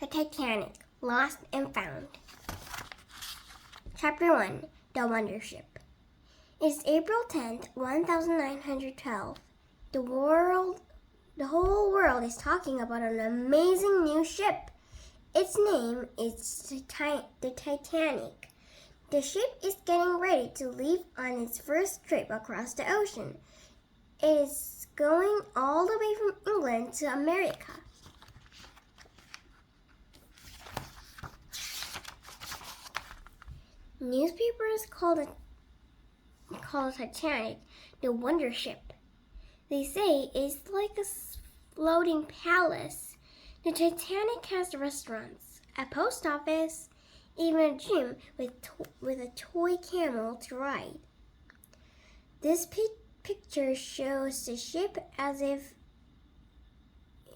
The Titanic, Lost and Found. Chapter 1, The Wonder Ship. It's April 10th, 1912. The whole world is talking about an amazing new ship. Its name is the Titanic. The ship is getting ready to leave on its first trip across the ocean. It is going all the way from England to America. Newspapers call the Titanic the Wonder Ship. They say it's like a floating palace. The Titanic has restaurants, a post office, even a gym with a toy camel to ride. This picture shows the ship as if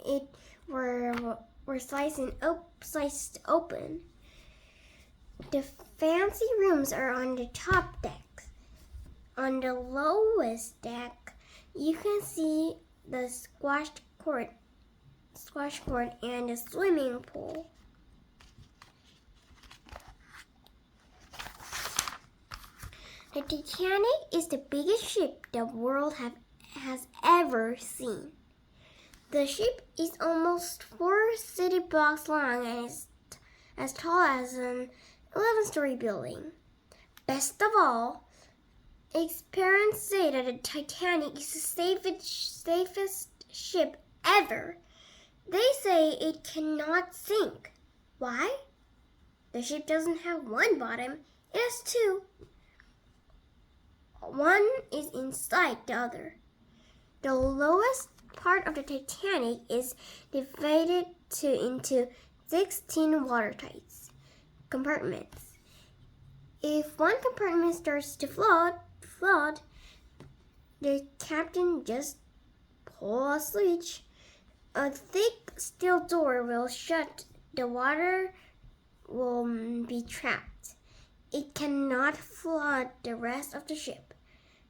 it were sliced open. The fancy rooms are on the top deck. On the lowest deck, you can see the squash court and the swimming pool. The Titanic is the biggest ship the world has ever seen. The ship is almost 4 city blocks long and is as tall as an 11-story building. Best of all, experts say that the Titanic is the safest ship ever. They say it cannot sink. Why? The ship doesn't have one bottom, it has two. One is inside the other. The lowest part of the Titanic is divided into 16 watertight compartments. If one compartment starts to flood, the captain just pulls a switch. A thick steel door will shut. The water will be trapped. It cannot flood the rest of the ship.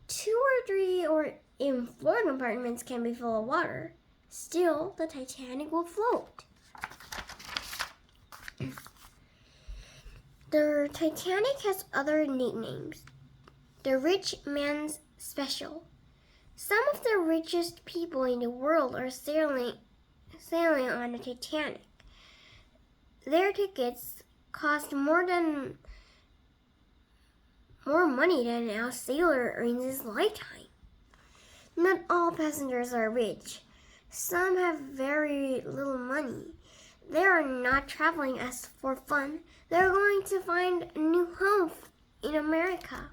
2 or 3 or even 4 compartments can be full of water. Still, the Titanic will float. The Titanic has other nicknames. The Rich Man's Special. Some of the richest people in the world are sailing on the Titanic. Their tickets cost more money than a sailor earns in his lifetime. Not all passengers are rich. Some have very little money. They are not traveling as for fun. They're going to find a new home in America.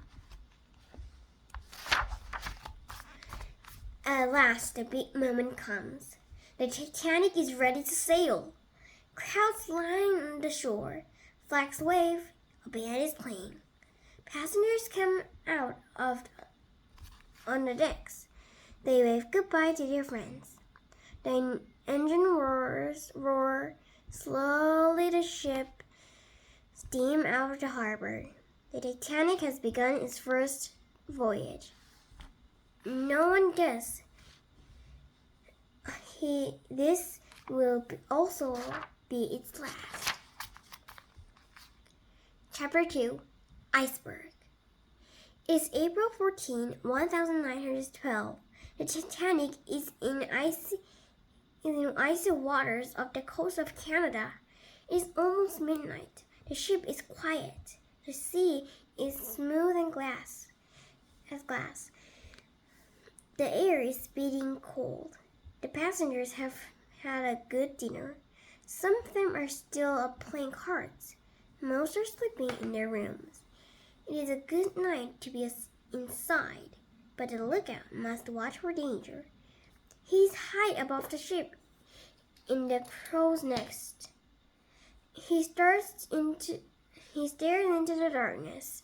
At last, the big moment comes. The Titanic is ready to sail. Crowds line the shore. Flags wave. A band is playing. Passengers come out on the decks. They wave goodbye to their friends. The engine roar. Slowly the ship steams out of the harbor. The Titanic has begun its first voyage. No one guessed this will also be its last. Chapter 2, Iceberg. It's April 14, 1912. The Titanic is in icy waters off the coast of Canada. It is almost midnight. The ship is quiet. The sea is smooth and glass. The air is beating cold. The passengers have had a good dinner. Some of them are still playing cards. Most are sleeping in their rooms. It is a good night to be inside, but the lookout must watch for danger. He is high above the ship in the crow's nest. He stares into the darkness.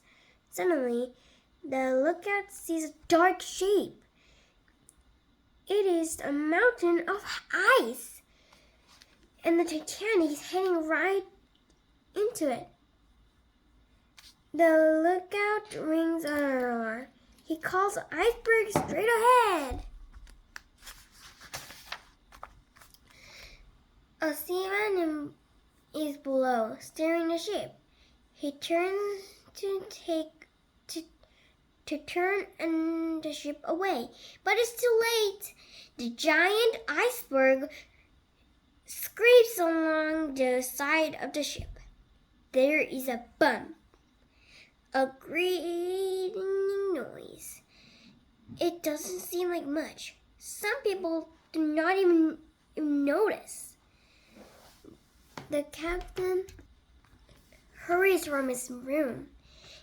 Suddenly, the lookout sees a dark shape. It is a mountain of ice, and the Titanic is heading right into it. The lookout rings an alarm. He calls the iceberg straight ahead. A seaman is below, steering the ship. He turns to turn the ship away, but it's too late. The giant iceberg scrapes along the side of the ship. There is a bump, a grating noise. It doesn't seem like much. Some people do not even notice. The captain hurries from his room.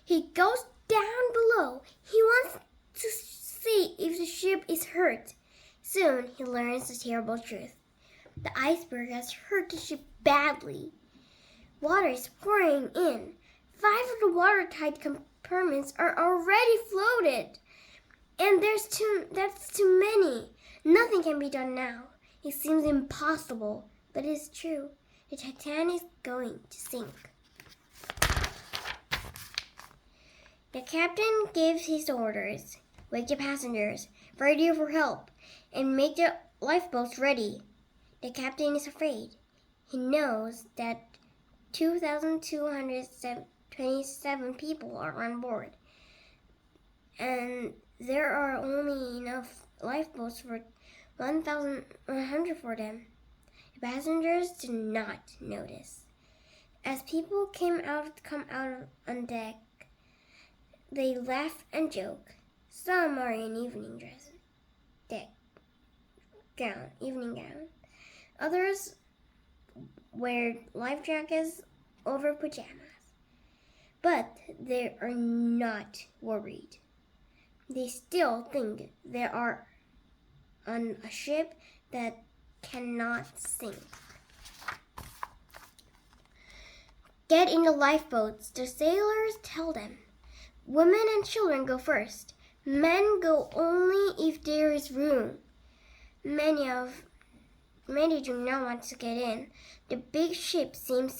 He goes down below. He wants to see if the ship is hurt. Soon he learns the terrible truth. The iceberg has hurt the ship badly. Water is pouring in. 5 of the watertight compartments are already floated. And that's too many. Nothing can be done now. It seems impossible, but it's true. The Titanic is going to sink. The captain gives his orders. Wake the passengers, radio for help, and make the lifeboats ready. The captain is afraid. He knows that 2,227 people are on board, and there are only enough lifeboats for 1,100 for them. The passengers do not notice. As people come out on deck, they laugh and joke. Some are in evening gown. Others wear life jackets over pajamas. But they are not worried. They still think they are on a ship that cannot sink. Get in the lifeboats, the sailors tell them. Women and children go first. Men go only if there is room. Many do not want to get in. The big ship seems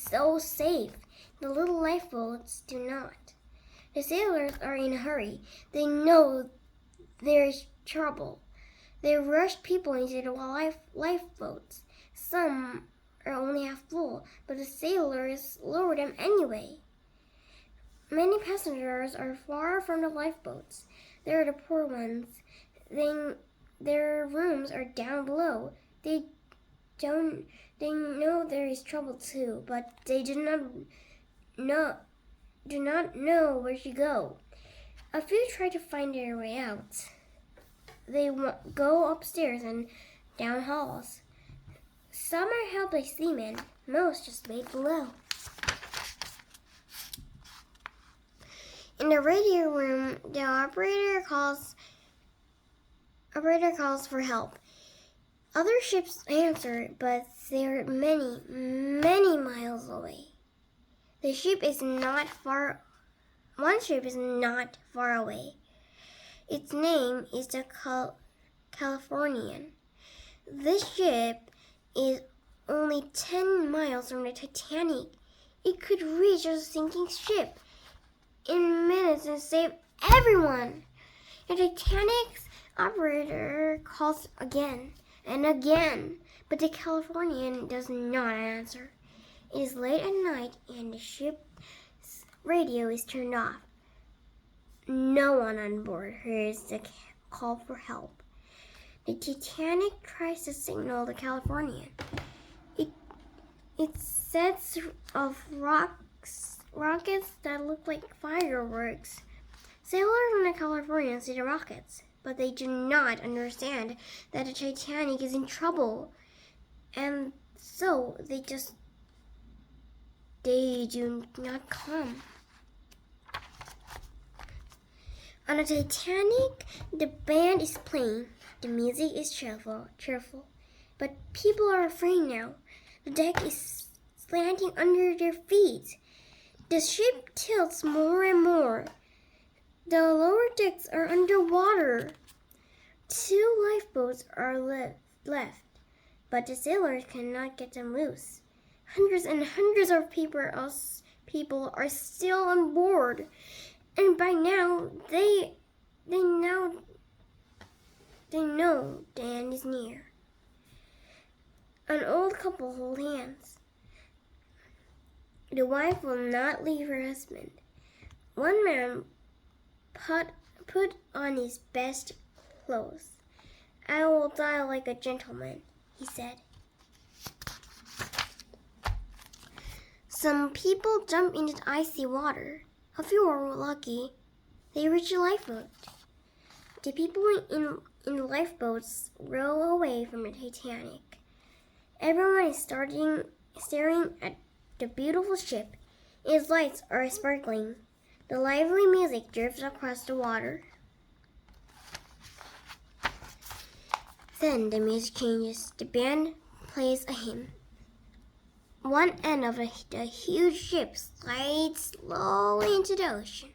so safe. The little lifeboats do not. The sailors are in a hurry. They know there is trouble. They rush people into the lifeboats. Some are only half full, but the sailors lower them anyway. Many passengers are far from the lifeboats. They are the poor ones. Their rooms are down below. They know there is trouble too, but they do not know where to go. A few try to find their way out. They go upstairs and down halls. Some are helped by seamen. Most just wait below. In the radio room, the operator calls for help. Other ships answer, but they are many, many miles away. One ship is not far away. Its name is the Californian. This ship is only 10 miles from the Titanic. It could reach a sinking ship in minutes and save everyone. The Titanic's operator calls again and again, but the Californian does not answer. It is late at night and the ship's radio is turned off. No one on board hears the call for help. The Titanic tries to signal the Californian. It sets off rockets that look like fireworks. Sailors on the Californian see the rockets, but they do not understand that the Titanic is in trouble, and so they do not come. On the Titanic, the band is playing. The music is cheerful, but people are afraid now. The deck is slanting under their feet. The ship tilts more and more. The lower decks are underwater. 2 lifeboats are left, but the sailors cannot get them loose. Hundreds and hundreds of people are still on board, and by now they know the end is near. An old couple hold hands. The wife will not leave her husband. One man put on his best clothes. I will die like a gentleman, he said. Some people jump into the icy water. A few are lucky. They reach a lifeboat. The people in the lifeboats row away from the Titanic. Everyone is staring at the beautiful ship. Its lights are sparkling. The lively music drifts across the water. Then the music changes. The band plays a hymn. One end of the huge ship slides slowly into the ocean.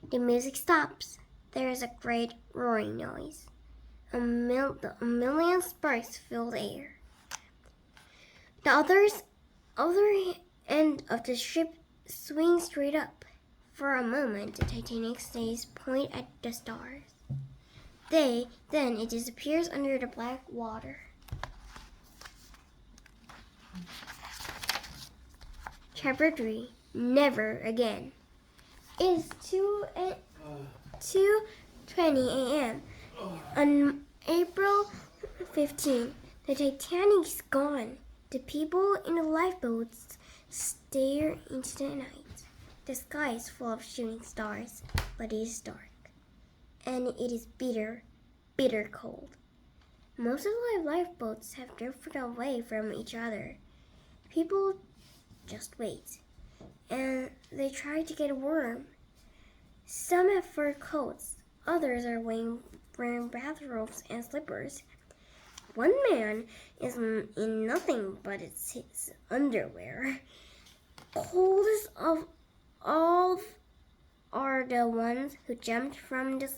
The music stops. There is a great roaring noise. A million sparks fill the air. The other end of the ship swings straight up. For a moment, the Titanic stays point at the stars. Then it disappears under the black water. Chapter 3. Never Again. It is 2:20 a.m. On April 15, the Titanic is gone. The people in the lifeboats stare into the night. The sky is full of shooting stars, but it is dark. And it is bitter, bitter cold. Most of the lifeboats have drifted away from each other. People just wait, and they try to get warm. Some have fur coats, others are wearing bathrobes and slippers. One man is in nothing but his underwear. Coldest of all are the ones who jumped from the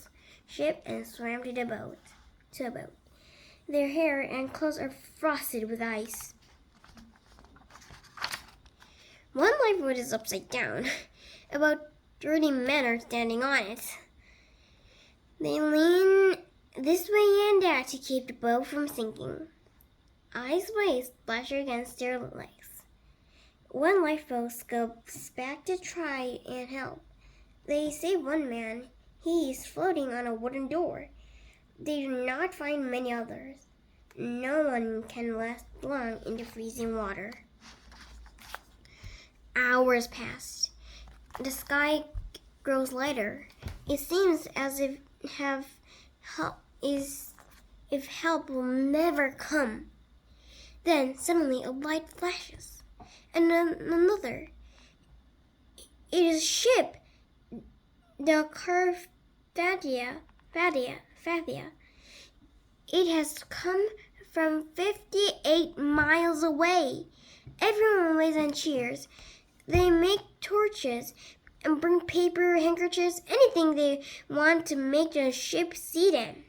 ship and swam to a boat. Their hair and clothes are frosted with ice. One lifeboat is upside down. About 30 men are standing on it. They lean this way and that to keep the boat from sinking. Ice waves splash against their legs. One lifeboat scoops back to try and help. They save one man. He is floating on a wooden door. They do not find many others. No one can last long in the freezing water. Hours pass. The sky grows lighter. It seems as if help will never come. Then suddenly a light flashes, and then another. It is a ship. The Carpathia. It has come from 58 miles away. Everyone waits and cheers. They make torches and bring paper, handkerchiefs, anything they want to make the ship see them.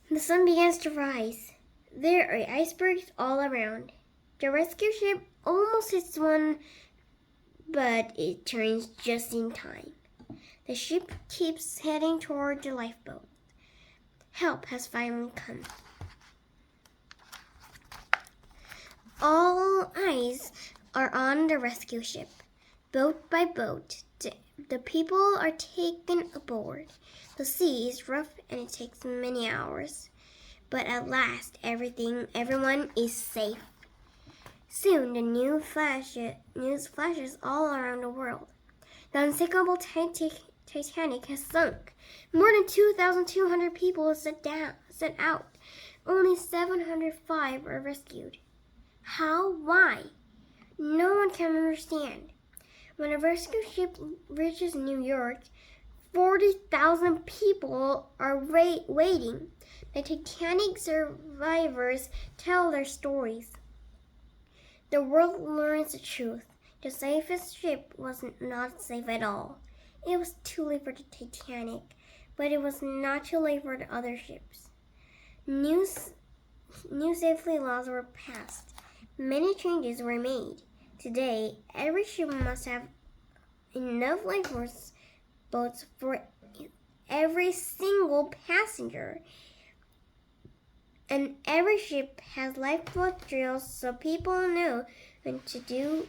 The sun begins to rise. There are icebergs all around. The rescue ship almost hits one, but it turns just in time. The ship keeps heading toward the lifeboat. Help has finally come. All eyes are on the rescue ship. Boat by boat, the people are taken aboard. The sea is rough and it takes many hours. But at last, everyone is safe. Soon, the news flashes all around the world. The unsinkable Titanic has sunk. More than 2,200 people set out. Only 705 are rescued. How? Why? No one can understand. When a rescue ship reaches New York, 40,000 people are waiting. The Titanic survivors tell their stories. The world learns the truth. The safest ship was not safe at all. It was too late for the Titanic, but it was not too late for the other ships. New safety laws were passed. Many changes were made. Today, every ship must have enough lifeboats for every single passenger. And every ship has lifeboat drills so people know when to do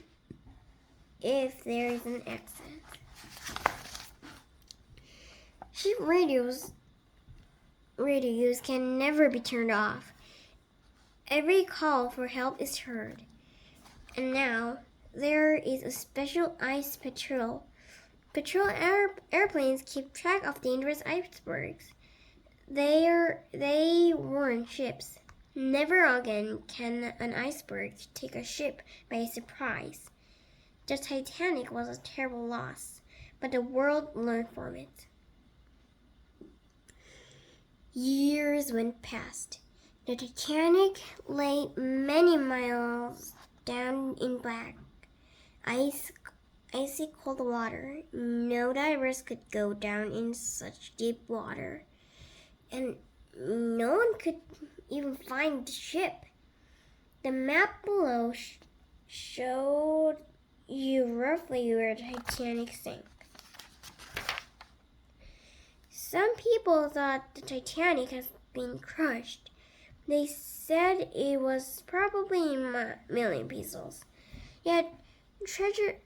if there is an accident. Ship radios can never be turned off. Every call for help is heard. And now there is a special ice patrol. Airplanes keep track of dangerous icebergs. They warn ships. Never again can an iceberg take a ship by surprise. The Titanic was a terrible loss, but the world learned from it. Years went past. The Titanic lay many miles down in black, icy cold water. No divers could go down in such deep water, and no one could even find the ship. The map below showed you roughly where the Titanic sank. Some people thought the Titanic had been crushed. They said it was probably in a million pieces. Yet treasure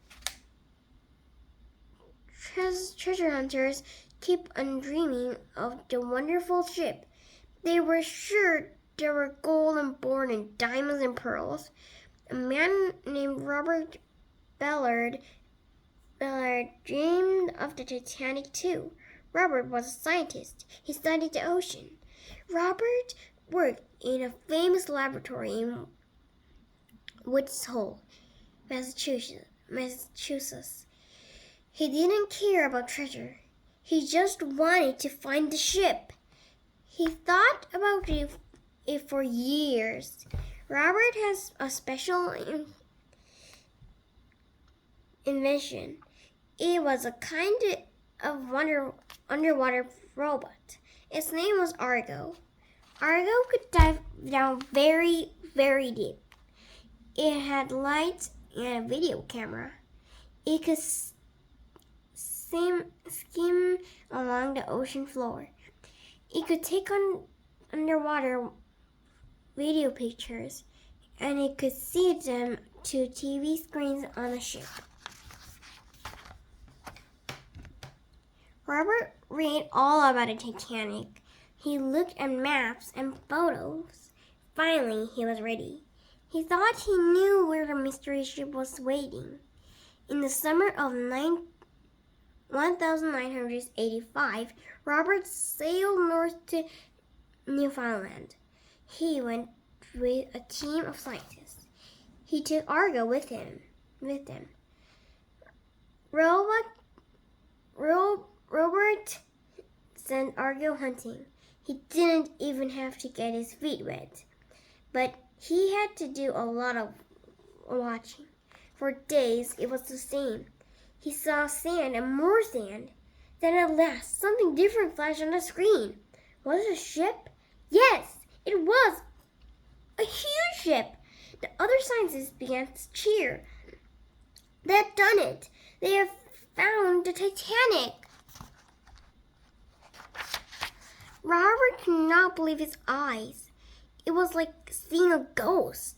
hunters keep on dreaming of the wonderful ship. They were sure there were gold and gold and diamonds and pearls. A man named Robert Ballard dreamed of the Titanic too. Robert was a scientist. He studied the ocean. Robert worked in a famous laboratory in Woods Hole, Massachusetts. He didn't care about treasure. He just wanted to find the ship. He thought about it for years. Robert has a special invention. It was a kind of underwater robot. Its name was Argo. Argo could dive down very, very deep. It had lights and a video camera. It could skim along the ocean floor. It could take on underwater video pictures, and it could see them to TV screens on the ship. Robert read all about the Titanic. He looked at maps and photos. Finally, he was ready. He thought he knew where the mystery ship was waiting. In the summer of 1985, Robert sailed north to Newfoundland. He went with a team of scientists. He took Argo with him. Robert sent Argo hunting. He didn't even have to get his feet wet, but he had to do a lot of watching. For days, it was the same. He saw sand and more sand. Then at last, something different flashed on the screen. Was it a ship? Yes, it was. A huge ship. The other scientists began to cheer. They had done it. They have found the Titanic. Robert could not believe his eyes. It was like seeing a ghost.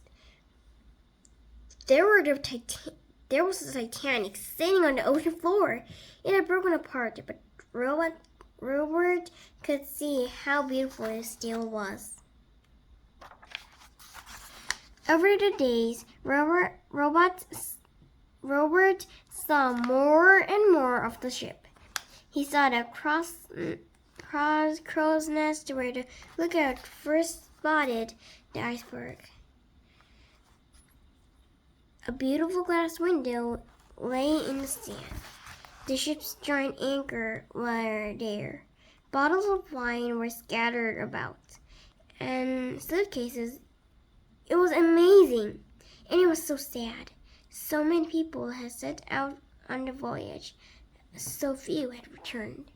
There was the Titanic sitting on the ocean floor. It had broken apart, but Robert could see how beautiful it still was. Over the days, Robert saw more and more of the ship. He saw the crow's nest where the lookout first spotted the iceberg. A beautiful glass window lay in the sand. The ship's giant anchor were there. Bottles of wine were scattered about, and suitcases. It was amazing, and it was so sad. So many people had set out on the voyage. So few had returned.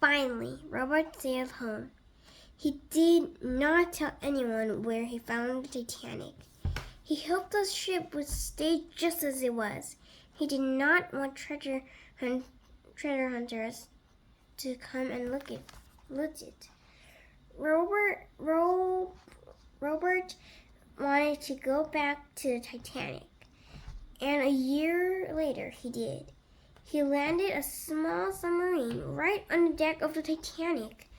Finally, Robert sailed home. He did not tell anyone where he found the Titanic. He hoped the ship would stay just as it was. He did not want treasure hunters to come and loot it. Robert wanted to go back to the Titanic. And a year later, he did. He landed a small submarine right on the deck of the Titanic.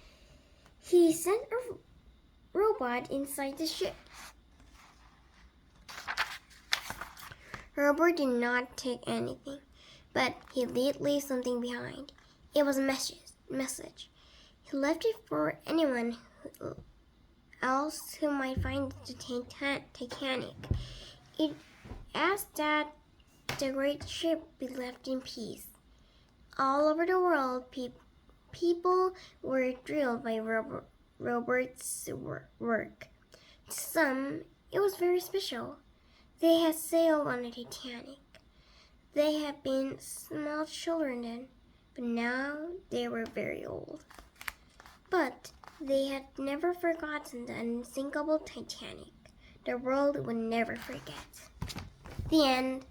He sent a robot inside the ship. Robert did not take anything, but he did leave something behind. It was a message. He left it for anyone else who might find the Titanic. It asked that the great ship be left in peace. All over the world, people were thrilled by Robert's work. To some, it was very special. They had sailed on the Titanic. They had been small children then, but now they were very old. But they had never forgotten the unsinkable Titanic. The world would never forget. The end.